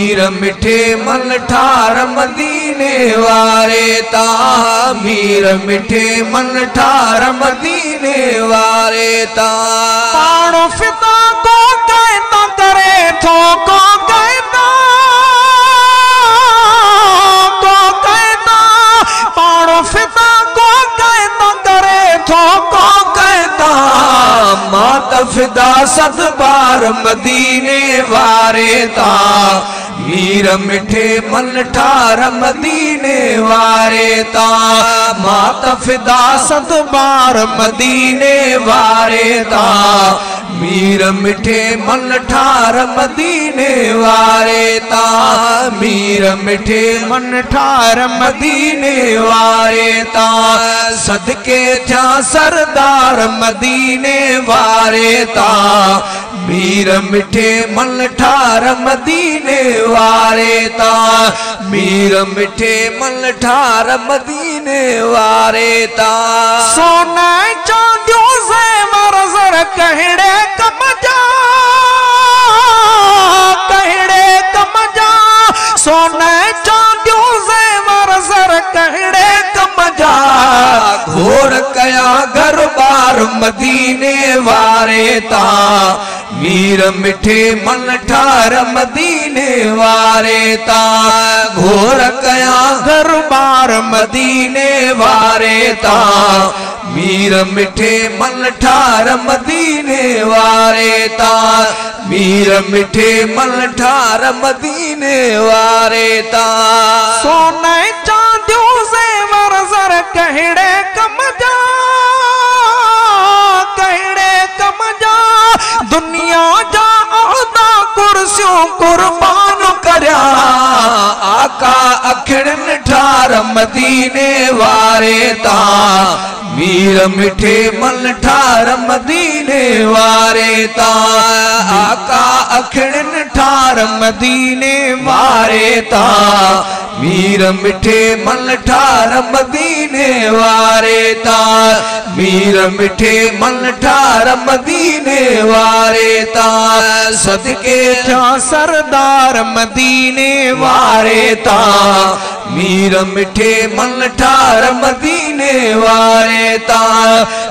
मीर मिठे मन ठार मदीने वारे ता मीर मिठे मन ठार मदीने वारे ता पाणो फिदा को कहता करे थो को कहता पाणो फिदा को कहता करे थो को कहता मात फिदा सद बार मदीने वारे ता मीर मिठे मन ठार मदीने वारे ता मात फिदा सद बार मदीने वारे ता मीर मिठे मन ठार मदीने वारे ता मीर मिठे मन ठार मदीने वारे ता सदके था सरदार मदीने वारे ता मीर मिठे मन ठार मदीने वारे ता मीर मिठे मन ठार मदीने वारे ता सोना चांदियों से मरजर कहड़े कम जा सोना चांदियों से मरजर कहड़े कम जा घोर कया घर बार मदीने वारे ता मीर मिठे मन ठार मदीने वारे ता घोर कया घर बार मदीने वारे ता मीर मिठे मन ठार मदीने वारे ता मीर मिठे मन ठार मदीने वारे ता सोना चांदियों से मरजर कहड़े कम जा दुनिया जा औदा कुर्सियों कुर्बान करया आका अखड़न ठार मदीने वारे ता मीर मिठे मन ठार मदीने वारे ता आका अखड़न ठार मदीने वारे ता मीर मिठे मन ठार मदीने वारे ता मीर मिठे मन ठार मदीने वारे ता सदके था सरदार मदीने वारे ता मीर मिठे मन ठार मदीने वारे ता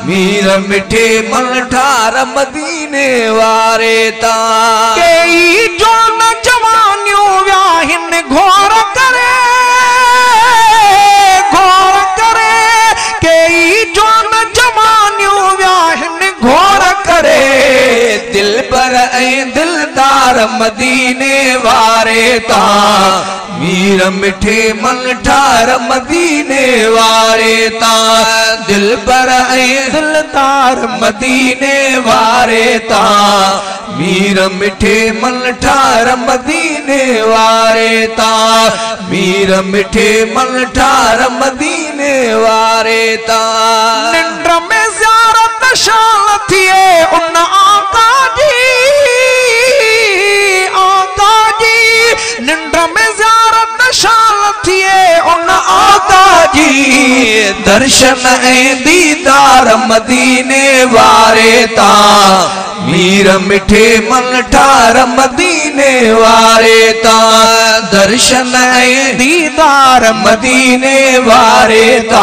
मीर मिठे मन ठार मदीने वारे ता कई जो न जवानियों व्याहिन घोर करे कई जो न जवानियों व्याहिन घोर करे दिल पर दिलदार मदीने वारे ता मीर मिठे मन ठार मदीने वारे ता दिल पर दिलदार मदीने वारे ता मीर मिठे मन ठार मदीने वारे ता मीर मिठे मन ठार मदीने वारे ता निंड में ज़ियारत शाल थिए उन आका जी निंड में ज़ियारत शाल थिए उन आका जी दर्शन दीदार मदीने वारे ता मीर मिठे मन ठार मदीने वारे ता दर्शन दीदार मदीने वारे ता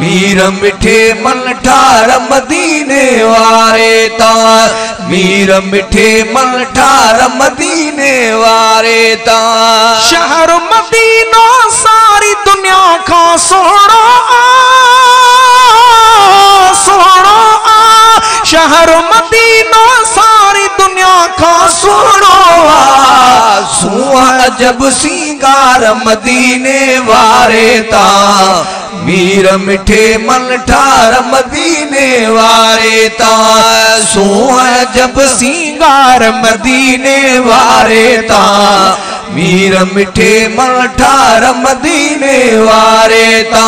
मीर मिठे मन ठार मदीने वारे ता मीर मिठे मन ठार मदीने वारे ता शहर मदीना सारी दुनिया का सोना शहर मदीना सारी दुनिया का सोना सुहा जब सिंगार मदीने वारे ता मीर मिठे मन ठार मदीने वारे ता सुहा जब सिंगार मदीने वारे ता मीर मिठे मन ठार मदीने वारे ता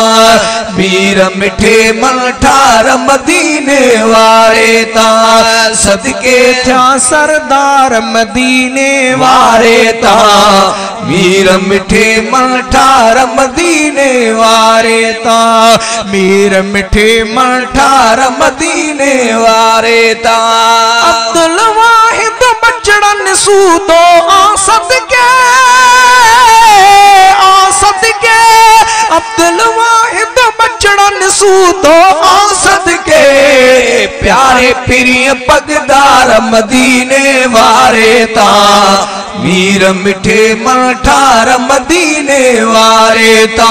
मीर मिठे मन ठार मदीने वारे ता सदके था सरदार मदीने वारे ता मीर मिठे मन ठार मदीने वारे ता मीर मिठे मन ठार मदीने वारे ता अब्दुल वाहिद बचड़न सूदो आ सदके सूदो सदके प्यारे पिरिय पगदार मदीने वारे ता मीर मिठे मठार मदीने वारे ता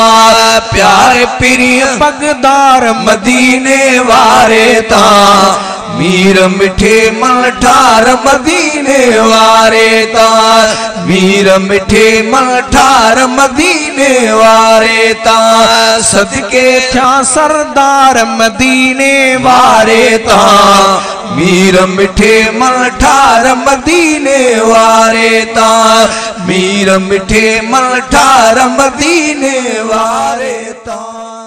प्यारे पिरिय पगदार मदीने वारे ता मीर मिठे मठार मदीने वारे ता मीर मिठे मठार मदीने वारे ता सदके क्या सरदार मदीने वारे ता मीर मिठे मठार मदीने वारे ता मीर मिठे मठार मदीने वारे ता।